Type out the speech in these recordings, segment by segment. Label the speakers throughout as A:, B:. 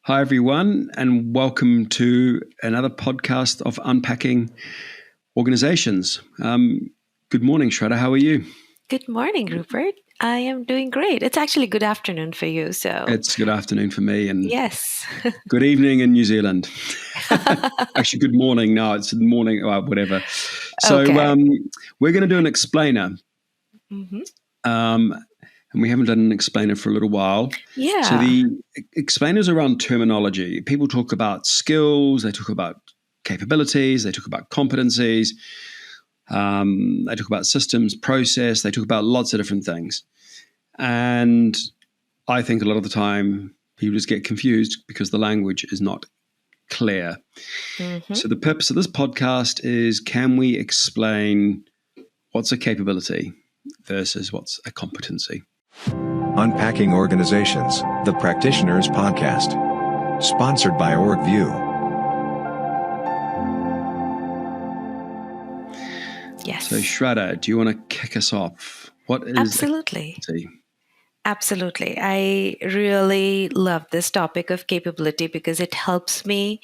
A: Hi, everyone, and welcome to another podcast of Unpacking Organizations. Good morning, Shradha. How are you?
B: Good morning, Rupert. I am doing great. It's actually good afternoon for you.
A: It's good afternoon for me, and
B: yes.
A: good evening in New Zealand. Actually, good morning. No, it's the morning, whatever. So
B: Okay.
A: we're going to do an explainer.
B: hmm
A: And we haven't done an explainer for a little while. So
B: Yeah.
A: the explainers around terminology. People talk about skills, they talk about capabilities, they talk about competencies, they talk about systems, process, they talk about lots of different things. And I think a lot of the time people just get confused because the language is not clear.
B: hmm
A: So the purpose of this podcast is, can we explain what's a capability versus what's a competency?
C: Unpacking Organizations, the Practitioners Podcast. Sponsored by Orgvue.
B: Yes.
A: So Shradha, do you want to kick us off? What is
B: Absolutely.
A: a competency?
B: Absolutely. I really love this topic of capability because it helps me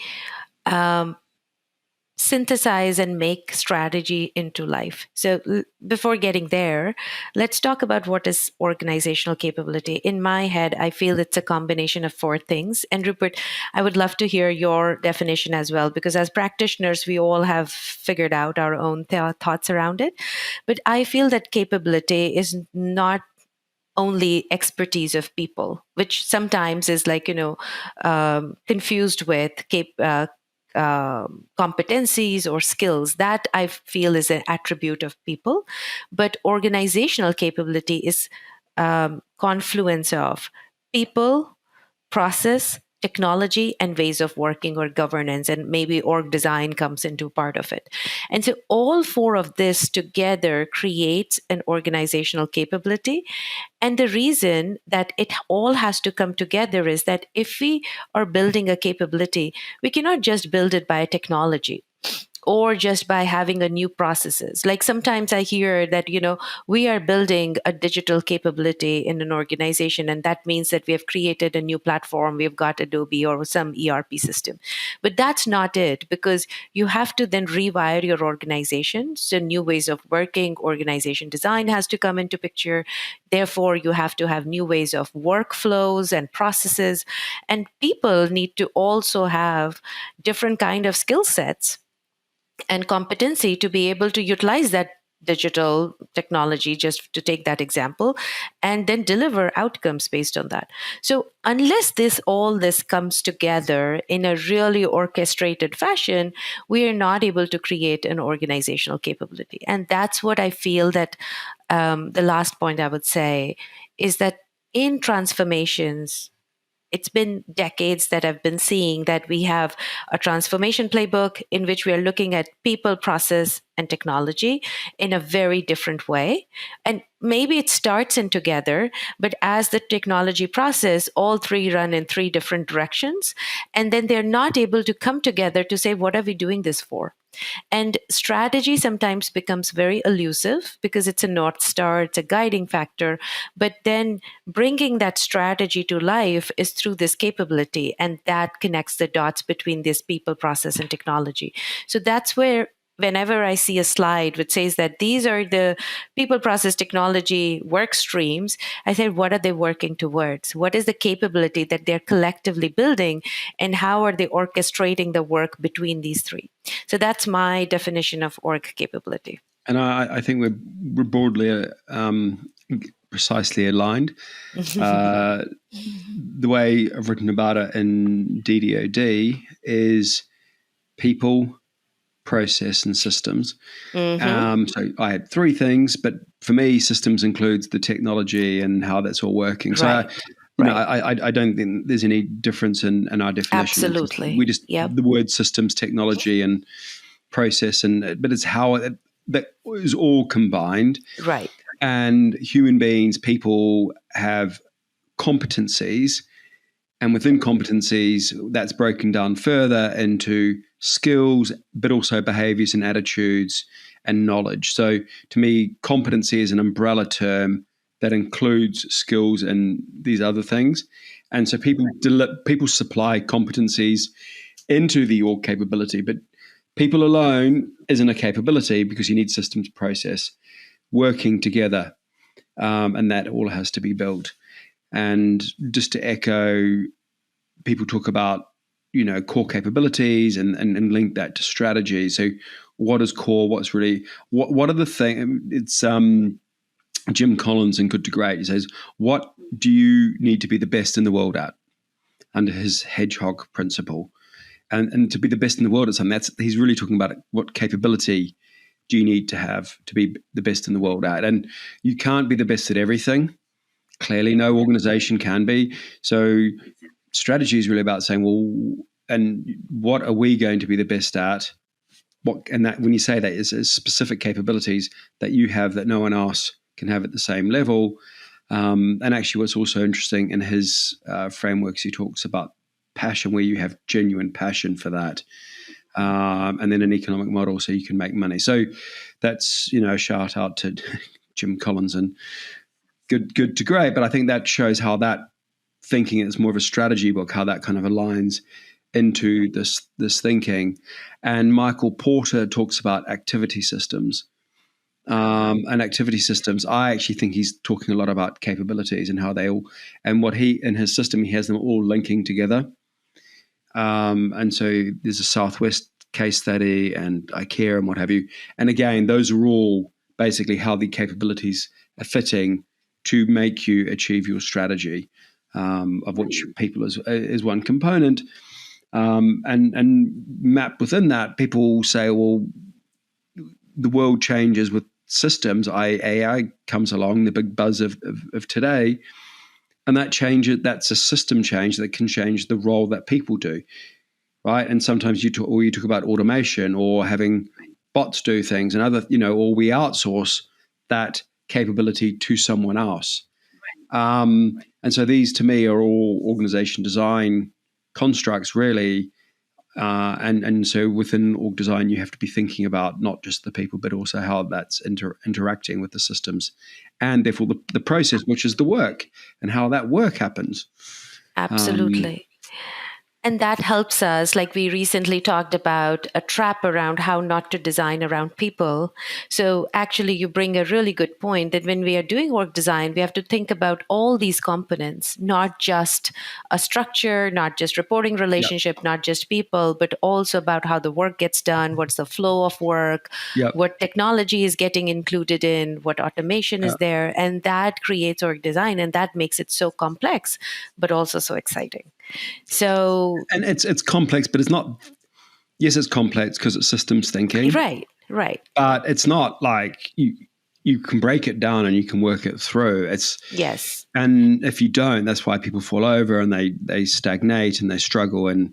B: synthesize and make strategy into life. So before getting there, let's talk about what is organizational capability. In my head, I feel it's a combination of four things. And Rupert, I would love to hear your definition as well, because as practitioners, we all have figured out our own thoughts around it. But I feel that capability is not only expertise of people, which sometimes is like, confused with competencies or skills. That I feel is an attribute of people. But organizational capability is confluence of people, process, technology, and ways of working or governance, and maybe org design comes into part of it. And so all four of this together creates an organizational capability. And the reason that it all has to come together is that if we are building a capability, we cannot just build it by technology or just by having a new processes. Like sometimes I hear that, we are building a digital capability in an organization, and that means that we have created a new platform, we've got Adobe or some ERP system. But that's not it, because you have to then rewire your organization. So new ways of working, organization design has to come into picture. Therefore, you have to have new ways of workflows and processes. And people need to also have different kind of skill sets and competency to be able to utilize that digital technology, just to take that example, and then deliver outcomes based on that. So unless all this comes together in a really orchestrated fashion, we are not able to create an organizational capability. And that's what I feel that the last point I would say is that in transformations, it's been decades that I've been seeing that we have a transformation playbook in which we are looking at people, process, and technology in a very different way. And maybe it starts in together, but as the technology process, all three run in three different directions. And then they're not able to come together to say, what are we doing this for? And strategy sometimes becomes very elusive because it's a North Star, it's a guiding factor. But then bringing that strategy to life is through this capability, and that connects the dots between this people, process, and technology. So that's where whenever I see a slide which says that these are the people, process, technology work streams, I say, what are they working towards? What is the capability that they're collectively building? And how are they orchestrating the work between these three? So that's my definition of org capability.
A: And I think we're broadly precisely aligned. The way I've written about it in DDOD is people, process, and systems. So I had three things, but for me, systems includes the technology and how that's all working. So I don't think there's any difference in our definition.
B: Absolutely.
A: We just the word systems, technology, and process, but it's how that is all combined.
B: Right.
A: And human beings, people have competencies, and within competencies, that's broken down further into skills, but also behaviors and attitudes and knowledge. So to me, competency is an umbrella term that includes skills and these other things. And so people supply competencies into the org capability, but people alone isn't a capability because you need systems process working together, and that all has to be built. And just to echo, people talk about core capabilities and link that to strategy. So what is core? What's really what are the things? It's Jim Collins in Good to Great. He says, "What do you need to be the best in the world at?" Under his hedgehog principle, and to be the best in the world at something, he's really talking about what capability do you need to have to be the best in the world at, and you can't be the best at everything. Clearly, no organization can be. So strategy is really about saying, well, and what are we going to be the best at? And that when you say that is specific capabilities that you have that no one else can have at the same level. And actually, what's also interesting in his frameworks, he talks about passion, where you have genuine passion for that, and then an economic model so you can make money. So that's a shout out to Jim Collins and good to great. But I think that shows how that thinking is more of a strategy book, how that kind of aligns into this thinking. And Michael Porter talks about activity systems. And activity systems, I actually think he's talking a lot about capabilities and how they all, and what he, in his system, he has them all linking together. And so there's a Southwest case study and IKEA and what have you. And again, those are all basically how the capabilities are fitting to make you achieve your strategy, of which people is one component. And map within that, people say, well, the world changes with systems. AI comes along, the big buzz of today, and that's a system change that can change the role that people do, right? And sometimes you talk about automation or having bots do things, and other, or we outsource that capability to someone else. And so these, to me, are all organization design constructs, really. And so within org design, you have to be thinking about not just the people, but also how that's interacting with the systems, and therefore the process, which is the work, and how that work happens.
B: Absolutely. And that helps us, like we recently talked about a trap around how not to design around people. So actually you bring a really good point that when we are doing work design, we have to think about all these components, not just a structure, not just reporting relationship, not just people, but also about how the work gets done, what's the flow of work, what technology is getting included in, what automation is there. And that creates org design, and that makes it so complex, but also so exciting. So,
A: and it's complex, but it's not. Yes, it's complex because it's systems thinking.
B: Right.
A: But it's not like you can break it down and you can work it through.
B: Yes.
A: And if you don't, that's why people fall over and they stagnate and they struggle. And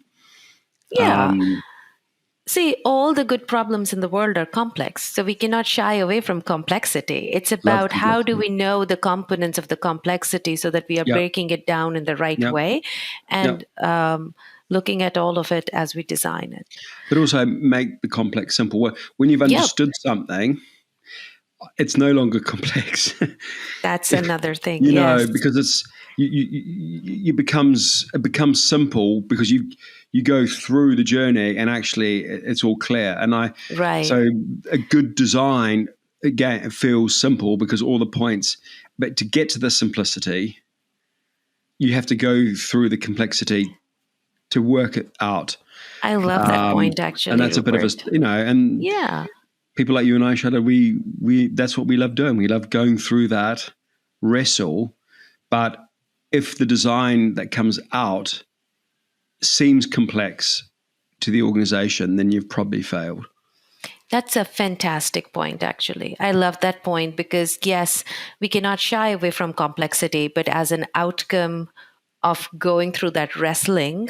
B: see, all the good problems in the world are complex, so we cannot shy away from complexity. It's about how do we know the components of the complexity so that we are breaking it down in the right way, and looking at all of it as we design it.
A: But also make the complex simple. When you've understood something, it's no longer complex.
B: That's another thing,
A: because it's it becomes simple because you go through the journey and actually it's all clear. And so a good design, again, it feels simple because all the points, but to get to the simplicity, you have to go through the complexity to work it out.
B: I love that point, actually.
A: And that's
B: Rupert.
A: a bit of and people like you and I, Shradha, we that's what we love doing. We love going through that wrestle. But if the design that comes out seems complex to the organization, then you've probably failed.
B: That's a fantastic point, actually. I love that point because, yes, we cannot shy away from complexity, but as an outcome of going through that wrestling,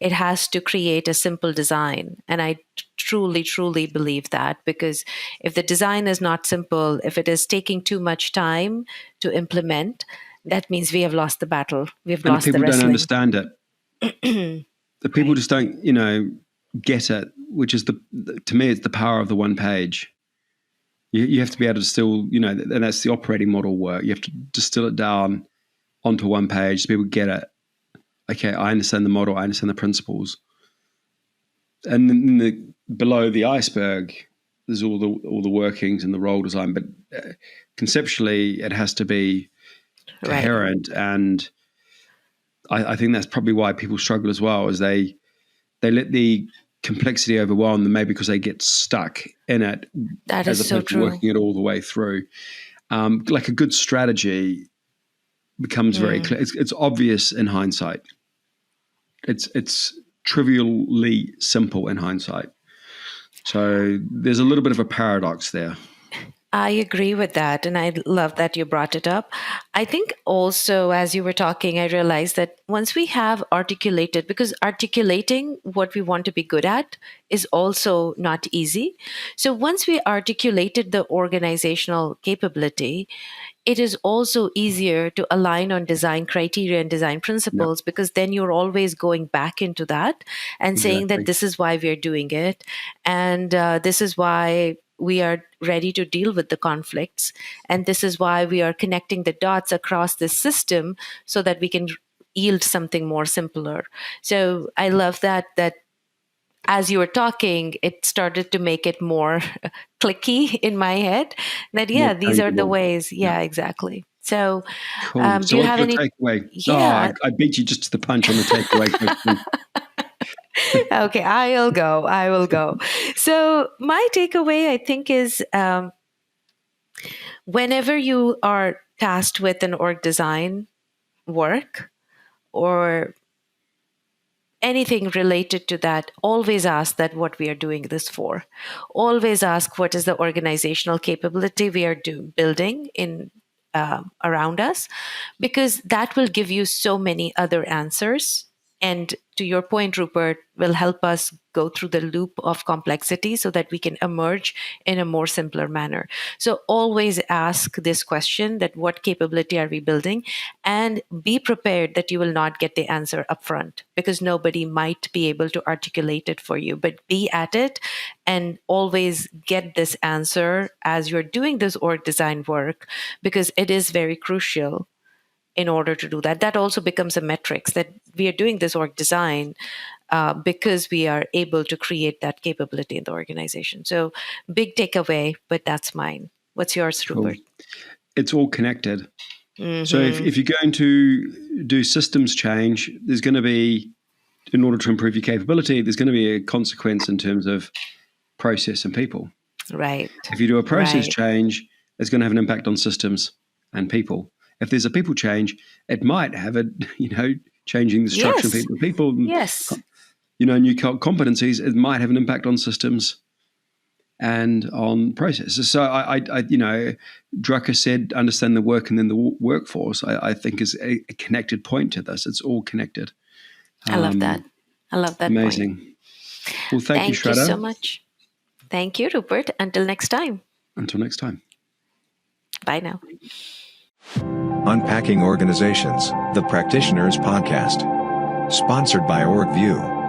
B: it has to create a simple design. And I truly, truly believe that, because if the design is not simple, if it is taking too much time to implement, that means we have lost the battle. We've lost the wrestling.
A: People don't understand it. The people just don't, get it, which is to me, it's the power of the one page. You have to be able to distill, and that's the operating model work. You have to distill it down onto one page so people get it. okay, I understand the model, I understand the principles. And then below the iceberg, there's all the workings and the role design. But conceptually, it has to be coherent. Right. And I think that's probably why people struggle as well, is they let the complexity overwhelm them, maybe because they get stuck in it.
B: That is so true.
A: Working it all the way through. Like a good strategy becomes very clear. It's obvious in hindsight. It's trivially simple in hindsight. So there's a little bit of a paradox there.
B: I agree with that. And I love that you brought it up. I think also, as you were talking, I realized that once we have articulated, because articulating what we want to be good at is also not easy. So once we articulated the organizational capability, it is also easier to align on design criteria and design principles, because then you're always going back into that and saying that this is why we're doing it. And this is why we are ready to deal with the conflicts. And this is why we are connecting the dots across this system so that we can yield something more simpler. So I love that as you were talking, it started to make it more clicky in my head that, these are the ways. Yeah, exactly. So,
A: cool.
B: Do you have any
A: takeaway? Yeah. I beat you just to the punch on the takeaway question.
B: Okay, I will go. So my takeaway, I think, is whenever you are tasked with an org design work or anything related to that, always ask that what we are doing this for. Always ask what is the organizational capability we are building in around us, because that will give you so many other answers. And to your point, Rupert, will help us go through the loop of complexity so that we can emerge in a more simpler manner. So always ask this question, that what capability are we building? And be prepared that you will not get the answer upfront, because nobody might be able to articulate it for you. But be at it and always get this answer as you're doing this org design work, because it is very crucial in order to do that. That also becomes a metrics that we are doing this org design because we are able to create that capability in the organization. So big takeaway, but that's mine. What's yours, Rupert?
A: Cool. It's all connected. Mm-hmm. So if you're going to do systems change, there's going to be, in order to improve your capability, there's going to be a consequence in terms of process and people.
B: Right.
A: If you do a process change, it's going to have an impact on systems and people. If there's a people change, it might have a, changing the structure of people.
B: Yes.
A: New competencies, it might have an impact on systems and on processes. So I Drucker said, understand the work and then the workforce, I think is a connected point to this. It's all connected.
B: I love that.
A: Amazing.
B: Point.
A: Well, thank you, Shradha.
B: Thank you so much. Thank you, Rupert. Until next time. Bye now.
C: Unpacking Organizations, the Practitioners Podcast. Sponsored by Orgvue.